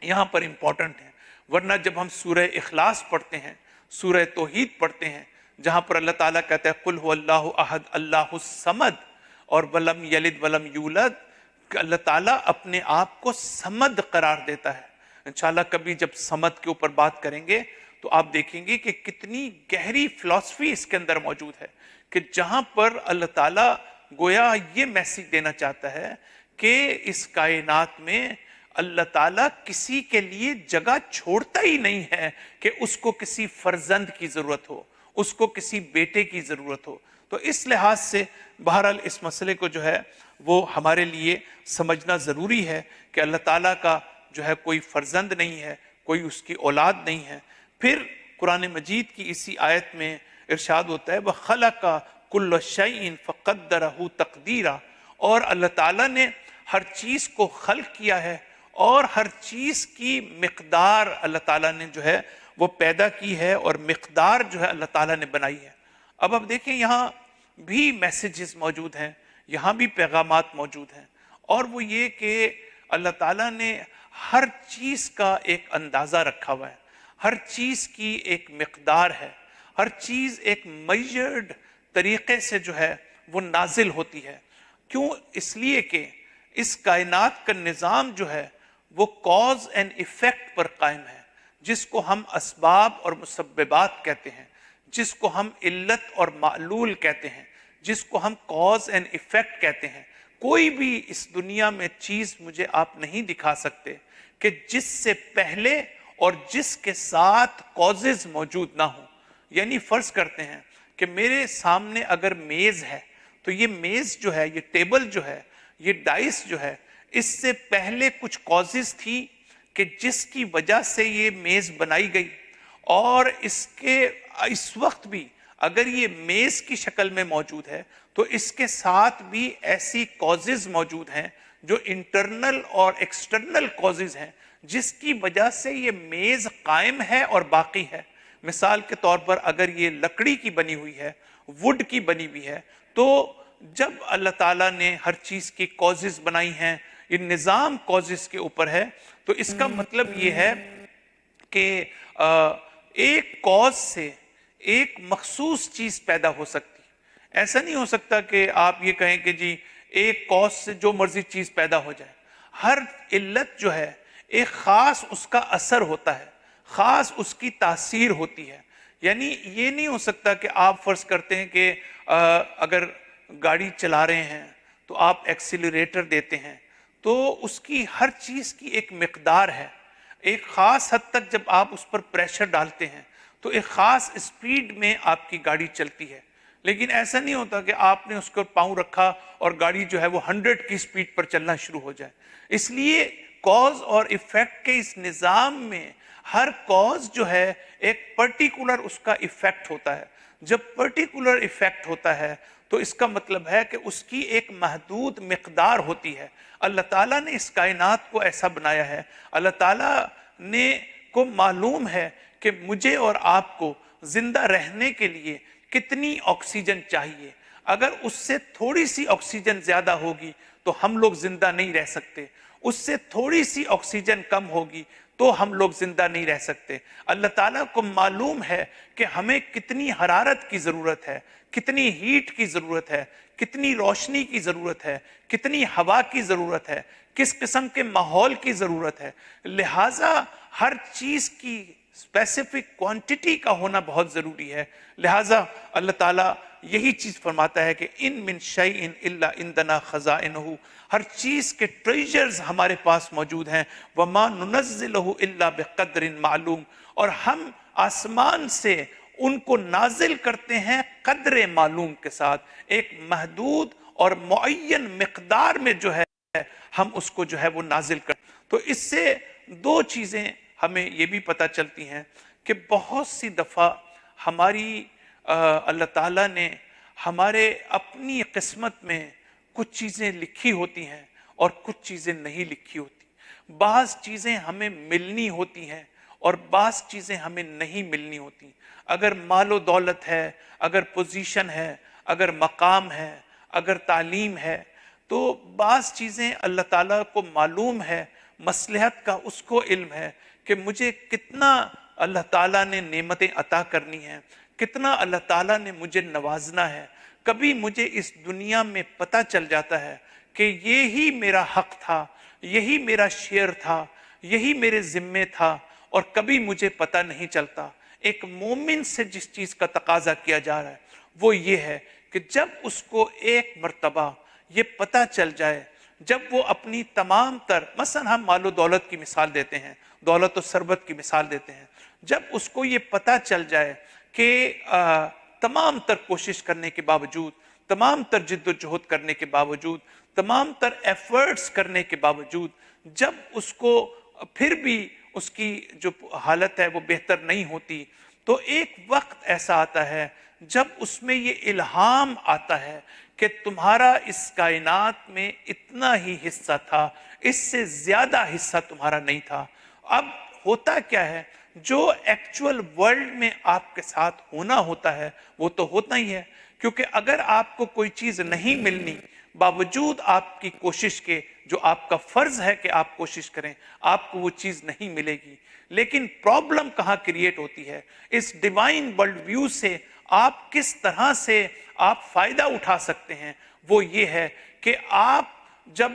یہاں پر امپورٹنٹ ہے۔ ورنہ جب ہم سورہ اخلاص پڑھتے ہیں، سورہ توحید پڑھتے ہیں، جہاں پر اللہ تعالیٰ کہتا ہے قل هو اللہ احد اللہ الصمد اور ولم یلد ولم یولد، کہ اللہ تعالیٰ اپنے آپ کو صمد قرار دیتا ہے۔ انشاءاللہ کبھی جب صمد کے اوپر بات کریں گے تو آپ دیکھیں گے کہ کتنی گہری فلسفی اس کے اندر موجود ہے، کہ جہاں پر اللہ تعالیٰ گویا یہ میسیج دینا چاہتا ہے کہ اس کائنات میں اللہ تعالیٰ کسی کے لیے جگہ چھوڑتا ہی نہیں ہے کہ اس کو کسی فرزند کی ضرورت ہو، اس کو کسی بیٹے کی ضرورت ہو۔ تو اس لحاظ سے بہرحال اس مسئلے کو جو ہے وہ ہمارے لیے سمجھنا ضروری ہے کہ اللہ تعالیٰ کا جو ہے کوئی فرزند نہیں ہے، کوئی اس کی اولاد نہیں ہے۔ پھر قرآن مجید کی اسی آیت میں ارشاد ہوتا ہے وَخَلَقَ كُلَّ شَيْءٍ فَقَدَّرَهُ تَقْدِيرًا، اور اللہ تعالیٰ نے ہر چیز کو خلق کیا ہے اور ہر چیز کی مقدار اللہ تعالیٰ نے جو ہے وہ پیدا کی ہے، اور مقدار جو ہے اللہ تعالیٰ نے بنائی ہے۔ اب آپ دیکھیں یہاں بھی میسیجز موجود ہیں، یہاں بھی پیغامات موجود ہیں، اور وہ یہ کہ اللہ تعالیٰ نے ہر چیز کا ایک اندازہ رکھا ہوا ہے، ہر چیز کی ایک مقدار ہے، ہر چیز ایک میجرڈ طریقے سے جو ہے وہ نازل ہوتی ہے۔ کیوں؟ اس لیے کہ اس کائنات کا نظام جو ہے وہ کاز اینڈ ایفیکٹ پر قائم ہے، جس کو ہم اسباب اور مسببات کہتے ہیں، جس کو ہم علت اور معلول کہتے ہیں، جس کو ہم کاز اینڈ ایفیکٹ کہتے ہیں۔ کوئی بھی اس دنیا میں چیز مجھے آپ نہیں دکھا سکتے کہ جس سے پہلے اور جس کے ساتھ کازز موجود نہ ہوں۔ یعنی فرض کرتے ہیں کہ میرے سامنے اگر میز ہے تو یہ میز جو ہے، یہ ٹیبل جو ہے، یہ ڈائس جو ہے، اس سے پہلے کچھ کازز تھی کہ جس کی وجہ سے یہ میز بنائی گئی، اور اس وقت بھی اگر یہ میز کی شکل میں موجود ہے تو اس کے ساتھ بھی ایسی کازز موجود ہیں جو انٹرنل اور ایکسٹرنل کازز ہیں، جس کی وجہ سے یہ میز قائم ہے اور باقی ہے۔ مثال کے طور پر اگر یہ لکڑی کی بنی ہوئی ہے، ووڈ کی بنی ہوئی ہے، تو جب اللہ تعالیٰ نے ہر چیز کی کازز بنائی ہیں، یہ نظام کازز کے اوپر ہے، تو اس کا مطلب یہ ہے کہ ایک کاز سے ایک مخصوص چیز پیدا ہو سکتی۔ ایسا نہیں ہو سکتا کہ آپ یہ کہیں کہ جی ایک کاز سے جو مرضی چیز پیدا ہو جائے۔ ہر علت جو ہے ایک خاص اس کا اثر ہوتا ہے، خاص اس کی تاثیر ہوتی ہے۔ یعنی یہ نہیں ہو سکتا کہ آپ فرض کرتے ہیں کہ اگر گاڑی چلا رہے ہیں تو آپ ایکسیلریٹر دیتے ہیں، تو اس کی ہر چیز کی ایک مقدار ہے۔ ایک خاص حد تک جب آپ اس پر پریشر ڈالتے ہیں تو ایک خاص اسپیڈ میں آپ کی گاڑی چلتی ہے، لیکن ایسا نہیں ہوتا کہ آپ نے اس کو پاؤں رکھا اور گاڑی جو ہے وہ 100 کی اسپیڈ پر چلنا شروع ہو جائے۔ اس لیے کاز اور ایفیکٹ کے اس نظام میں ہر کاز جو ہے ایک پرٹیکولر اس کا ایفیکٹ ہوتا ہے۔ جب پرٹیکولر ایفیکٹ ہوتا ہے تو اس کا مطلب ہے کہ اس کی ایک محدود مقدار ہوتی ہے۔ اللہ تعالیٰ نے اس کائنات کو ایسا بنایا ہے، اللہ تعالیٰ نے کو معلوم ہے کہ مجھے اور آپ کو زندہ رہنے کے لیے کتنی آکسیجن چاہیے۔ اگر اس سے تھوڑی سی آکسیجن زیادہ ہوگی تو ہم لوگ زندہ نہیں رہ سکتے، اس سے تھوڑی سی آکسیجن کم ہوگی تو ہم لوگ زندہ نہیں رہ سکتے. اللہ تعالیٰ کو معلوم ہے کہ ہمیں کتنی حرارت کی ضرورت ہے, کتنی ہیٹ کی ضرورت ہے, کتنی روشنی کی ضرورت ہے, کتنی ہوا کی ضرورت ہے, کس قسم کے ماحول کی ضرورت ہے. لہٰذا ہر چیز کی اسپیسیفک کوانٹٹی کا ہونا بہت ضروری ہے. لہٰذا اللہ تعالیٰ یہی چیز فرماتا ہے کہ ان من شیء الا عندنا خزائنہ, ہر چیز کے ٹریجرز ہمارے پاس موجود ہیں. وما ننزلہ الا بقدر معلوم, اور ہم آسمان سے ان کو نازل کرتے ہیں قدر معلوم کے ساتھ, ایک محدود اور معین مقدار میں جو ہے ہم اس کو جو ہے وہ نازل کرتے. تو اس سے دو چیزیں ہمیں یہ بھی پتہ چلتی ہیں کہ بہت سی دفعہ ہماری اللہ تعالیٰ نے ہمارے اپنی قسمت میں کچھ چیزیں لکھی ہوتی ہیں اور کچھ چیزیں نہیں لکھی ہوتی. بعض چیزیں ہمیں ملنی ہوتی ہیں اور بعض چیزیں ہمیں نہیں ملنی ہوتی. اگر مال و دولت ہے, اگر پوزیشن ہے, اگر مقام ہے, اگر تعلیم ہے, تو بعض چیزیں اللہ تعالیٰ کو معلوم ہے, مصلحت کا اس کو علم ہے کہ مجھے کتنا اللہ تعالیٰ نے نعمتیں عطا کرنی ہیں, کتنا اللہ تعالیٰ نے مجھے نوازنا ہے. کبھی مجھے اس دنیا میں پتہ چل جاتا ہے کہ یہی میرا حق تھا, یہی میرا شیئر تھا, یہی میرے ذمے تھا, اور کبھی مجھے پتہ نہیں چلتا. ایک مومن سے جس چیز کا تقاضا کیا جا رہا ہے وہ یہ ہے کہ جب اس کو ایک مرتبہ یہ پتہ چل جائے, جب وہ اپنی تمام تر, مثلا ہم مال و دولت کی مثال دیتے ہیں, دولت و ثروت کی مثال دیتے ہیں, جب اس کو یہ پتہ چل جائے کہ تمام تر کوشش کرنے کے باوجود, تمام تر جد و جہد کرنے کے باوجود, تمام تر ایفرٹس کرنے کے باوجود, جب اس کو پھر بھی اس کی جو حالت ہے وہ بہتر نہیں ہوتی, تو ایک وقت ایسا آتا ہے جب اس میں یہ الہام آتا ہے کہ تمہارا اس کائنات میں اتنا ہی حصہ تھا, اس سے زیادہ حصہ تمہارا نہیں تھا. اب ہوتا کیا ہے, جو ایکچول ورلڈ میں آپ کے ساتھ ہونا ہوتا ہے وہ تو ہوتا ہی ہے, کیونکہ اگر آپ کو کوئی چیز نہیں ملنی باوجود آپ کی کوشش کے, جو آپ کا فرض ہے کہ آپ کوشش کریں, آپ کو وہ چیز نہیں ملے گی. لیکن پرابلم کہاں کریٹ ہوتی ہے, اس ڈیوائن ورلڈ ویو سے آپ کس طرح سے آپ فائدہ اٹھا سکتے ہیں. وہ یہ ہے کہ آپ جب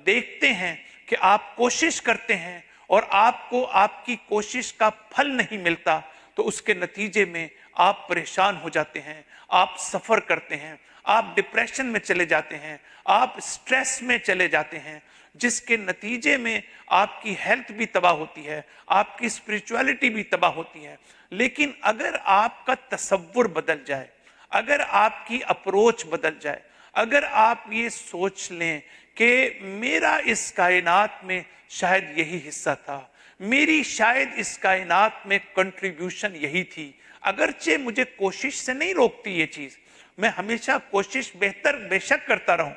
دیکھتے ہیں کہ آپ کوشش کرتے ہیں اور آپ کو آپ کی کوشش کا پھل نہیں ملتا, تو اس کے نتیجے میں آپ پریشان ہو جاتے ہیں, آپ سفر کرتے ہیں, آپ ڈپریشن میں چلے جاتے ہیں, آپ سٹریس میں چلے جاتے ہیں, جس کے نتیجے میں آپ کی ہیلتھ بھی تباہ ہوتی ہے, آپ کی اسپریچولیٹی بھی تباہ ہوتی ہے. لیکن اگر آپ کا تصور بدل جائے, اگر آپ کی اپروچ بدل جائے, اگر آپ یہ سوچ لیں کہ میرا اس کائنات میں شاید یہی حصہ تھا, میری شاید اس کائنات میں کنٹریبیوشن یہی تھی, اگرچہ مجھے کوشش سے نہیں روکتی یہ چیز, میں ہمیشہ کوشش بہتر بے شک کرتا رہوں,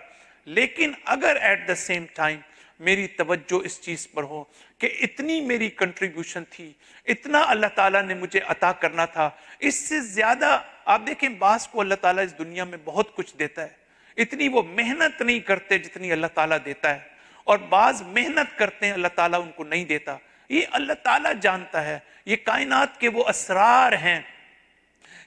لیکن اگر ایٹ دا سیم ٹائم میری توجہ اس چیز پر ہو کہ اتنی میری کنٹریبیوشن تھی, اتنا اللہ تعالیٰ نے مجھے عطا کرنا تھا, اس سے زیادہ آپ دیکھیں بعض کو اللہ تعالیٰ اس دنیا میں بہت کچھ دیتا ہے, اتنی وہ محنت نہیں کرتے جتنی اللہ تعالیٰ دیتا ہے, اور بعض محنت کرتے ہیں اللہ تعالیٰ ان کو نہیں دیتا. یہ اللہ تعالیٰ جانتا ہے, یہ کائنات کے وہ اسرار ہیں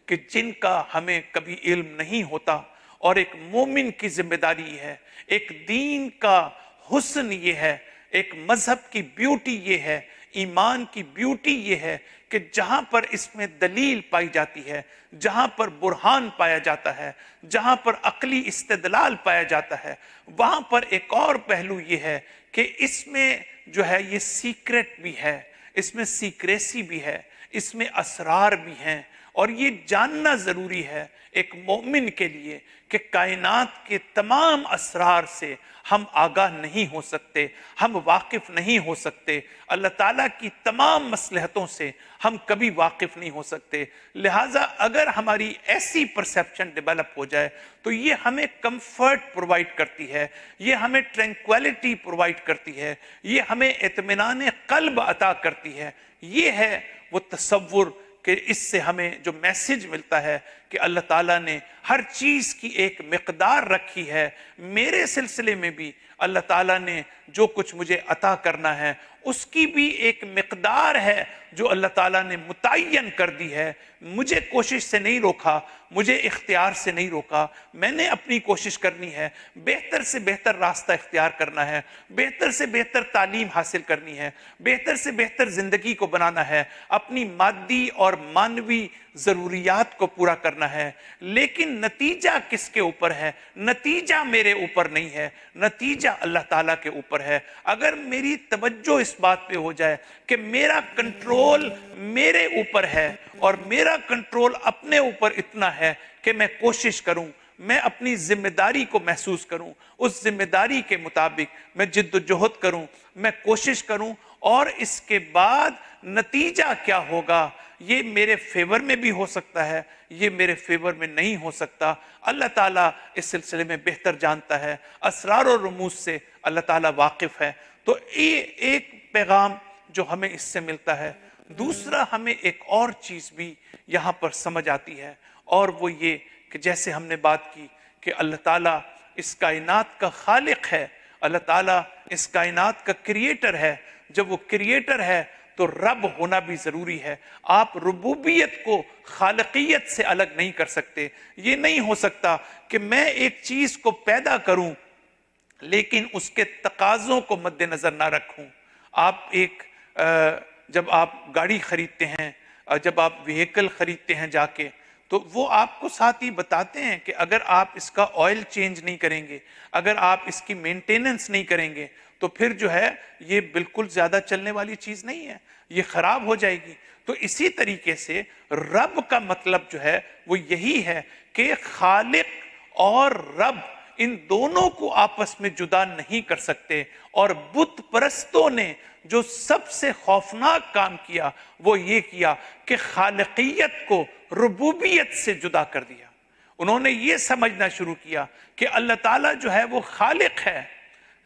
کہ جن کا ہمیں کبھی علم نہیں ہوتا. اور ایک مومن کی ذمہ داری ہے, ایک دین کا حسن یہ ہے, ایک مذہب کی بیوٹی یہ ہے, ایمان کی بیوٹی یہ ہے کہ جہاں پر اس میں دلیل پائی جاتی ہے, جہاں پر برہان پایا جاتا ہے, جہاں پر عقلی استدلال پایا جاتا ہے, وہاں پر ایک اور پہلو یہ ہے کہ اس میں جو ہے یہ سیکرٹ بھی ہے, اس میں سیکریسی بھی ہے, اس میں اسرار بھی ہیں. اور یہ جاننا ضروری ہے ایک مومن کے لیے کہ کائنات کے تمام اسرار سے ہم آگاہ نہیں ہو سکتے, ہم واقف نہیں ہو سکتے, اللہ تعالیٰ کی تمام مصلحتوں سے ہم کبھی واقف نہیں ہو سکتے. لہٰذا اگر ہماری ایسی پرسیپشن ڈیولپ ہو جائے تو یہ ہمیں کمفرٹ پرووائڈ کرتی ہے, یہ ہمیں ٹرینکویلٹی پرووائڈ کرتی ہے, یہ ہمیں اطمینان قلب عطا کرتی ہے. یہ ہے وہ تصور کہ اس سے ہمیں جو میسج ملتا ہے کہ اللہ تعالیٰ نے ہر چیز کی ایک مقدار رکھی ہے. میرے سلسلے میں بھی اللہ تعالیٰ نے جو کچھ مجھے عطا کرنا ہے اس کی بھی ایک مقدار ہے جو اللہ تعالیٰ نے متعین کر دی ہے. مجھے کوشش سے نہیں روکا, مجھے اختیار سے نہیں روکا, میں نے اپنی کوشش کرنی ہے, بہتر سے بہتر راستہ اختیار کرنا ہے, بہتر سے بہتر تعلیم حاصل کرنی ہے, بہتر سے بہتر زندگی کو بنانا ہے, اپنی مادی اور مانوی ضروریات کو پورا کرنا ہے. لیکن نتیجہ کس کے اوپر ہے؟ نتیجہ میرے اوپر نہیں ہے, نتیجہ اللہ تعالیٰ کے اوپر ہے. اگر میری توجہ اس بات پہ ہو جائے کہ میرا کنٹرول میرے اوپر ہے اور میرا کنٹرول اپنے اوپر اتنا ہے کہ میں کوشش کروں, میں اپنی ذمہ داری کو محسوس کروں, اس ذمہ داری کے مطابق میں جد و جہد کروں, میں کوشش کروں, اور اس کے بعد نتیجہ کیا ہوگا یہ میرے فیور میں بھی ہو سکتا ہے, یہ میرے فیور میں نہیں ہو سکتا. اللہ تعالیٰ اس سلسلے میں بہتر جانتا ہے, اسرار و رموز سے اللہ تعالیٰ واقف ہے. تو یہ ایک پیغام جو ہمیں اس سے ملتا ہے. دوسرا ہمیں ایک اور چیز بھی یہاں پر سمجھ آتی ہے, اور وہ یہ کہ جیسے ہم نے بات کی کہ اللہ تعالیٰ اس کائنات کا خالق ہے, اللہ تعالیٰ اس کائنات کا کریٹر ہے. جب وہ کریٹر ہے تو رب ہونا بھی ضروری ہے. آپ ربوبیت کو خالقیت سے الگ نہیں کر سکتے. یہ نہیں ہو سکتا کہ میں ایک چیز کو پیدا کروں لیکن اس کے تقاضوں کو مد نظر نہ رکھوں. آپ جب آپ گاڑی خریدتے ہیں, جب آپ وہیکل خریدتے ہیں جا کے, تو وہ آپ کو ساتھ ہی بتاتے ہیں کہ اگر آپ اس کا آئل چینج نہیں کریں گے, اگر آپ اس کی مینٹیننس نہیں کریں گے تو پھر جو ہے یہ بالکل زیادہ چلنے والی چیز نہیں ہے, یہ خراب ہو جائے گی. تو اسی طریقے سے رب کا مطلب جو ہے وہ یہی ہے کہ خالق اور رب ان دونوں کو آپس میں جدا نہیں کر سکتے. اور بت پرستوں نے جو سب سے خوفناک کام کیا وہ یہ کیا کہ خالقیت کو ربوبیت سے جدا کر دیا. انہوں نے یہ سمجھنا شروع کیا کہ اللہ تعالیٰ جو ہے وہ خالق ہے,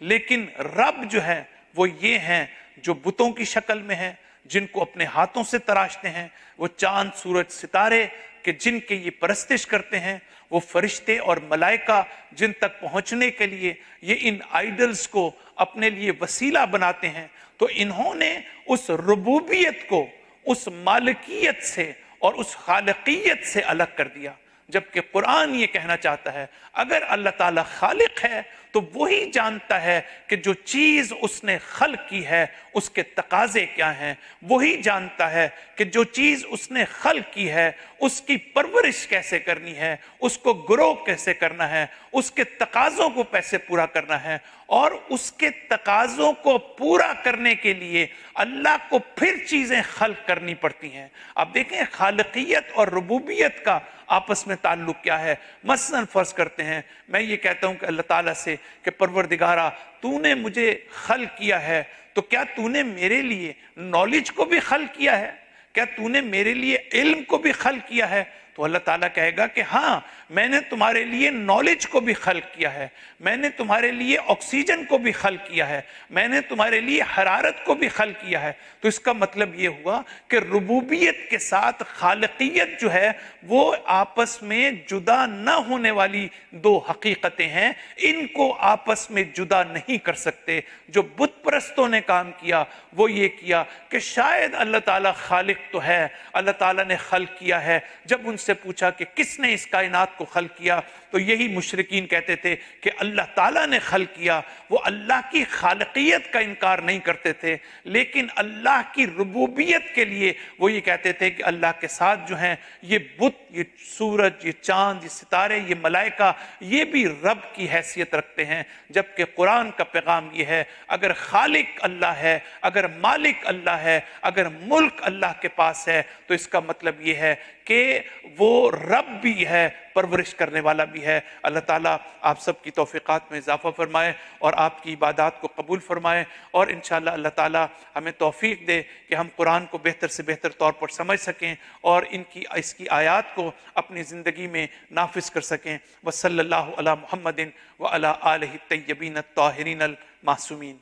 لیکن رب جو ہے وہ یہ ہیں جو بتوں کی شکل میں ہیں, جن کو اپنے ہاتھوں سے تراشتے ہیں, وہ چاند سورج ستارے کہ جن کے یہ پرستش کرتے ہیں, وہ فرشتے اور ملائکہ جن تک پہنچنے کے لیے یہ ان آئیڈلز کو اپنے لیے وسیلہ بناتے ہیں. تو انہوں نے اس ربوبیت کو اس مالکیت سے اور اس خالقیت سے الگ کر دیا. جبکہ قرآن یہ کہنا چاہتا ہے اگر اللہ تعالیٰ خالق ہے تو وہی جانتا ہے کہ جو چیز اس نے خلق کی ہے اس کے تقاضے کیا ہیں, وہی جانتا ہے کہ جو چیز اس نے خلق کی ہے اس کی پرورش کیسے کرنی ہے, اس کو گرو کیسے کرنا ہے, اس کے تقاضوں کو کیسے پورا کرنا ہے. اور اس کے تقاضوں کو پورا کرنے کے لیے اللہ کو پھر چیزیں خلق کرنی پڑتی ہیں. اب دیکھیں خالقیت اور ربوبیت کا آپس میں تعلق کیا ہے. مثلا فرض کرتے ہیں میں یہ کہتا ہوں کہ اللہ تعالیٰ سے کہ پروردگارہ تو نے مجھے خلق کیا ہے, تو کیا تو نے میرے لیے نالج کو بھی خلق کیا ہے؟ کیا تو نے میرے لیے علم کو بھی خلق کیا ہے؟ تو اللہ تعالیٰ کہے گا کہ ہاں میں نے تمہارے لیے نالج کو بھی خلق کیا ہے, میں نے تمہارے لیے آکسیجن کو بھی خلق کیا ہے, میں نے تمہارے لیے حرارت کو بھی خلق کیا ہے. تو اس کا مطلب یہ ہوا کہ ربوبیت کے ساتھ خالقیت جو ہے وہ آپس میں جدا نہ ہونے والی دو حقیقتیں ہیں, ان کو آپس میں جدا نہیں کر سکتے. جو بت پرستوں نے کام کیا وہ یہ کیا کہ شاید اللہ تعالیٰ خالق تو ہے, اللہ تعالیٰ نے خلق کیا ہے. جب ان سے پوچھا کہ کس نے اس کائنات کو خلق کیا تو یہی مشرکین کہتے تھے کہ اللہ تعالیٰ نے خلق کیا. وہ اللہ کی خالقیت کا انکار نہیں کرتے تھے, لیکن اللہ کی ربوبیت کے لیے وہ یہ کہتے تھے کہ اللہ کے ساتھ جو ہیں یہ بت, یہ سورج, یہ چاند, یہ ستارے, یہ ملائکہ, یہ بھی رب کی حیثیت رکھتے ہیں. جبکہ قرآن کا پیغام یہ ہے اگر خالق اللہ ہے, اگر مالک اللہ ہے, اگر ملک اللہ کے پاس ہے تو اس کا مطلب یہ ہے کہ وہ رب بھی ہے, پرورش کرنے والا بھی ہے. اللہ تعالیٰ آپ سب کی توفیقات میں اضافہ فرمائے اور آپ کی عبادات کو قبول فرمائے, اور انشاءاللہ اللہ تعالیٰ ہمیں توفیق دے کہ ہم قرآن کو بہتر سے بہتر طور پر سمجھ سکیں اور اس کی آیات کو اپنی زندگی میں نافذ کر سکیں. وصلی اللہ علی محمد وعلی آلہ الطیبین الطاہرین المعصومین.